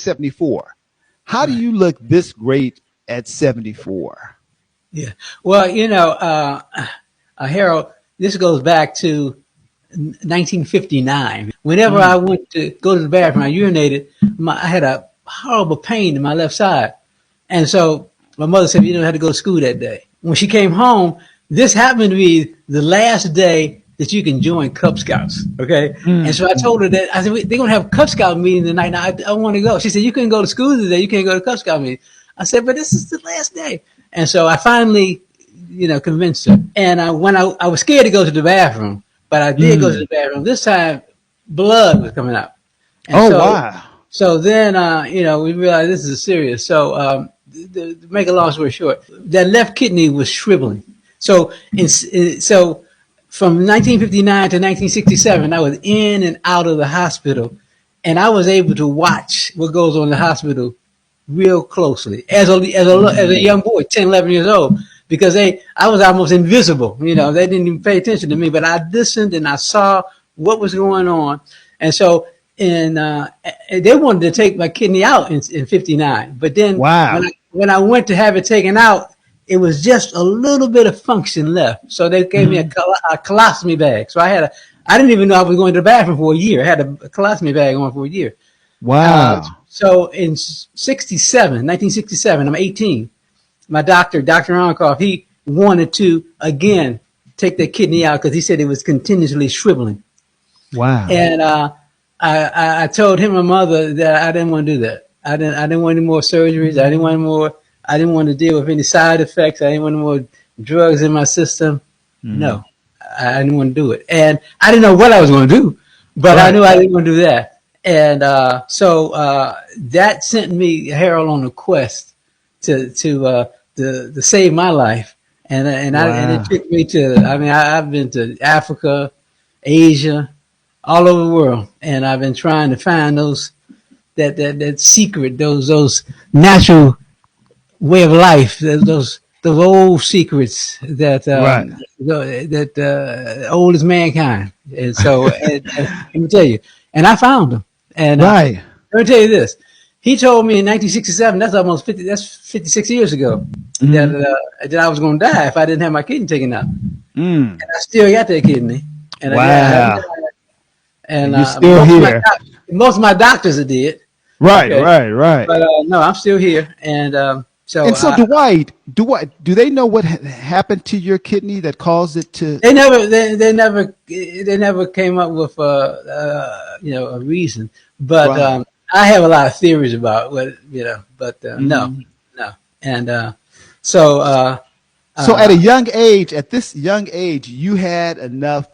74. How do you look this great at 74? Yeah. Well, Harold, this goes back to 1959. Whenever I went to go to the bathroom, I urinated. I had a horrible pain in my left side. And so my mother said, you don't have to go to school that day. When she came home, this happened to be the last day that you can join Cub Scouts. Okay. And so I told her that, I said, they're going to have Cub Scout meeting tonight. Now, I want to go. She said, you couldn't go to school today. You can't go to Cub Scout meeting. I said, but this is the last day. And so I finally, convinced her. And when I was scared to go to the bathroom, but I did go to the bathroom. This time, blood was coming out. And wow. So then, we realized this is serious. So to make a long story short, that left kidney was shriveling. So from 1959 to 1967, I was in and out of the hospital, and I was able to watch what goes on in the hospital real closely as a young boy, 10, 11 years old, because I was almost invisible. They didn't even pay attention to me, but I listened and I saw what was going on. And so, they wanted to take my kidney out in 59, but then when I went to have it taken out, it was just a little bit of function left. So they gave me a colostomy bag. So I didn't even know I was going to the bathroom for a year. I had a colostomy bag on for a year. Wow. So in 1967, I'm 18. My doctor, Dr. Onkoff, he wanted to, again, take the kidney out because he said it was continuously shriveling. Wow. And I told him and my mother that I didn't want to do that. I didn't want any more surgeries. I didn't want to deal with any side effects. I didn't want any more drugs in my system. No, I didn't want to do it. And I didn't know what I was going to do, but I knew I didn't want to do that. And so that sent me, Harold, on a quest to save my life. And it took me to, I've been to Africa, Asia, all over the world, and I've been trying to find that secret, those natural way of life, those old secrets that old as mankind. And so, let me tell you, and I found them. And let me tell you this: he told me in 1967, that's 56 years ago, that I was going to die if I didn't have my kidney taken out. And I still got that kidney. And and you're still here. Most of my doctors are dead. Right. But no, I'm still here, and so. Dwight, do they know what happened to your kidney that caused it to? They never came up with a reason. But I have a lot of theories about what But no, and so. So at this young age, you had enough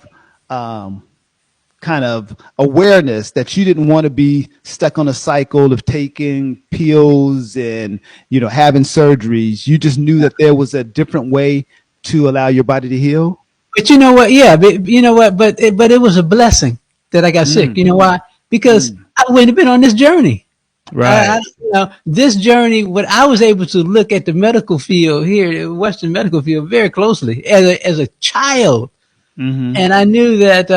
kind of awareness that you didn't want to be stuck on a cycle of taking pills and having surgeries. You just knew that there was a different way to allow your body to heal. But you know what? Yeah, but you know what? But it was a blessing that I got sick. You know why? Because I wouldn't have been on this journey. Right. This journey, when I was able to look at the medical field here, the Western medical field, very closely as a child, and I knew that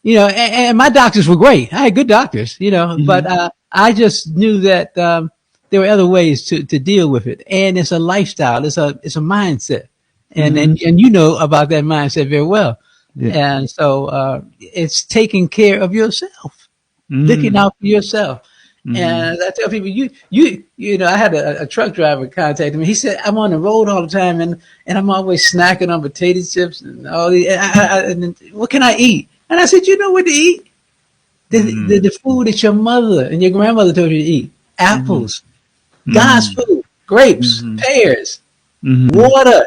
and my doctors were great. I had good doctors, but I just knew that there were other ways to deal with it, and it's a lifestyle, it's a mindset, and you know about that mindset very well, and so it's taking care of yourself, looking out for yourself. And I tell people, I had a truck driver contact me. He said, I'm on the road all the time, and I'm always snacking on potato chips and all these. And what can I eat? And I said, you know what to eat? The food that your mother and your grandmother told you to eat. Apples, God's food, grapes, pears, water.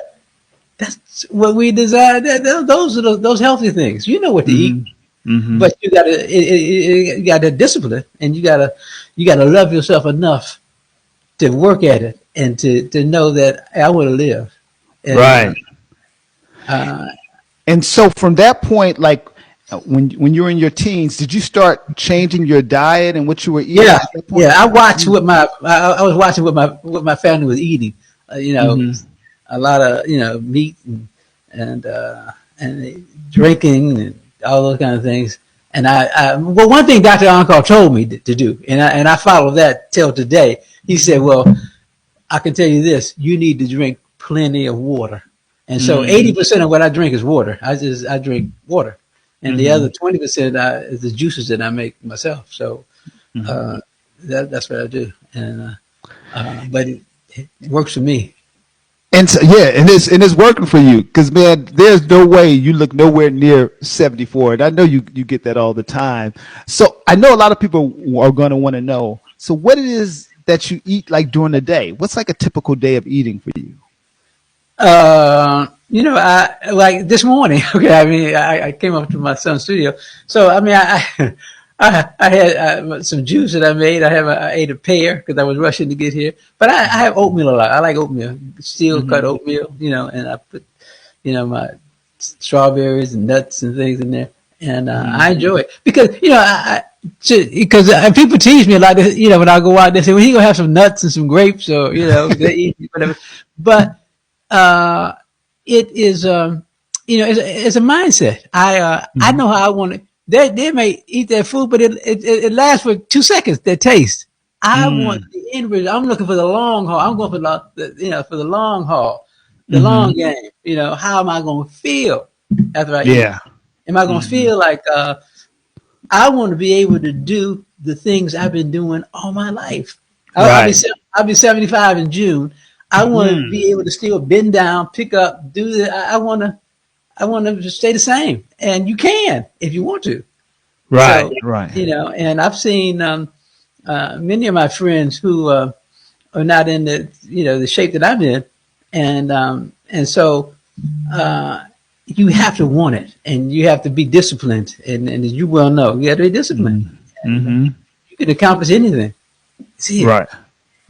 That's what we desire. Those are those healthy things. You know what to eat. But you gotta discipline, and you gotta love yourself enough to work at it and to know that I want to live. And, and so from that point, like when you were in your teens, did you start changing your diet and what you were eating? Yeah. I watched I was watching what my family was eating. A lot of meat and drinking and all those kind of things. And well, one thing Dr. Onkar told me to do, and I follow that till today. He said, well, I can tell you this, you need to drink plenty of water. And so 80% of what I drink is water. I drink water. And the other 20% is the juices that I make myself. So that's what I do. And but it works for me. And so, yeah, and it's working for you, because man, there's no way you look nowhere near 74. And I know you get that all the time. So I know a lot of people are going to want to know. So what it is that you eat like during the day? What's like a typical day of eating for you? You know, I like this morning. Okay, I mean, I came up to my son's studio, so I mean, I had some juice that I made. I ate a pear because I was rushing to get here. But I have oatmeal a lot. I like oatmeal, steel cut oatmeal. You know, and I put, you know, my strawberries and nuts and things in there, and I enjoy it because you know because people tease me a lot. You know, when I go out, they say, "Well, he gonna have some nuts and some grapes," or you know, they eat whatever. But it is, you know, it's a mindset. I know how I want it. They may eat that food, but it lasts for 2 seconds. That taste. I want the end result. I'm looking for the long haul. I'm going for for the long haul, the long game. You know, how am I going to feel after I eat? Am I going to feel like I want to be able to do the things I've been doing all my life? I'll be 75 in June. I want to be able to still bend down, pick up, do the. I want to stay the same, and you can if you want to. Right, so, right. You know, and I've seen many of my friends who are not in the shape that I'm in, and so you have to want it, and you have to be disciplined, and as you well know, you have to be disciplined. You can accomplish anything. See it.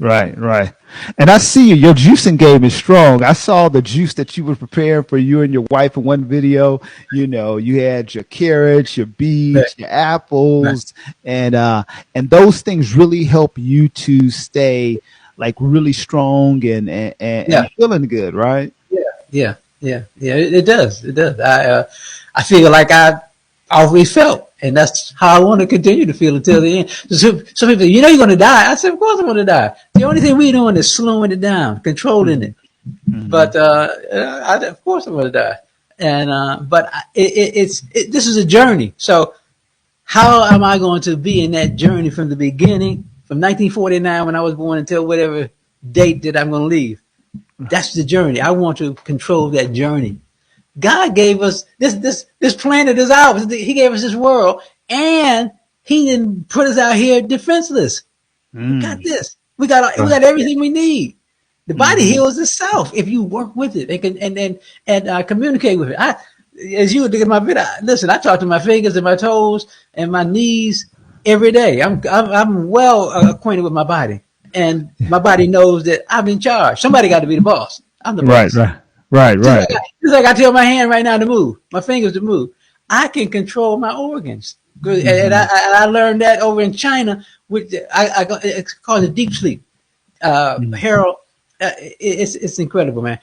Right. And I see your juicing game is strong. I saw the juice that you were preparing for you and your wife in one video. You know, you had your carrots, your beets, your apples, and those things really help you to stay like really strong and feeling good, right? Yeah. It does. I feel like I always felt. And that's how I want to continue to feel until the end. So some people say, you know, you're going to die. I said, of course I'm going to die. The only thing we're doing is slowing it down, controlling it. But of course I'm going to die. And but this is a journey. So how am I going to be in that journey from the beginning, from 1949 when I was born until whatever date that I'm going to leave? That's the journey. I want to control that journey. God gave us this planet is ours. He gave us this world, and He didn't put us out here defenseless. We got this. We got everything we need. The body heals itself if you work with it and communicate with it. As you were looking at my video, listen. I talk to my fingers and my toes and my knees every day. I'm well acquainted with my body, and my body knows that I'm in charge. Somebody got to be the boss. I'm the boss. Right. Just like I tell my hand right now to move, my fingers to move. I can control my organs. And I learned that over in China. It's called a deep sleep. Harold, it's incredible, man.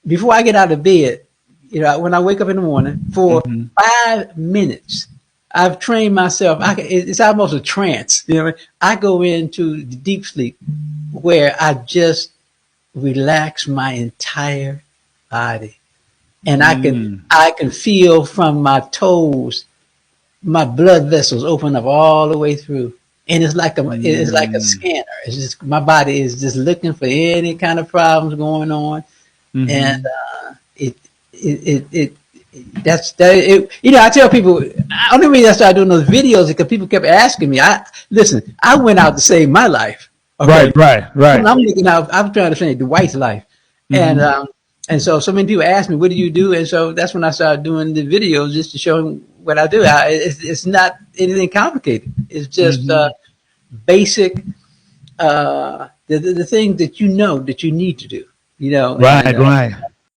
Before I get out of bed, you know, when I wake up in the morning, for 5 minutes, I've trained myself. It's almost a trance. You know, I go into the deep sleep where I just relax my entire body, and I can feel from my toes, my blood vessels open up all the way through, and it's like a scanner. It's just my body is just looking for any kind of problems going on, and that's that. You know, I tell people, the only reason I started doing those videos is because people kept asking me. I went out to save my life. Okay? Right. I'm looking out. I'm trying to save the wife's life, and so many people ask me, "What do you do?" And so that's when I started doing the videos just to show them what I do. It's not anything complicated. It's just basic, the thing that you know that you need to do. You know, right.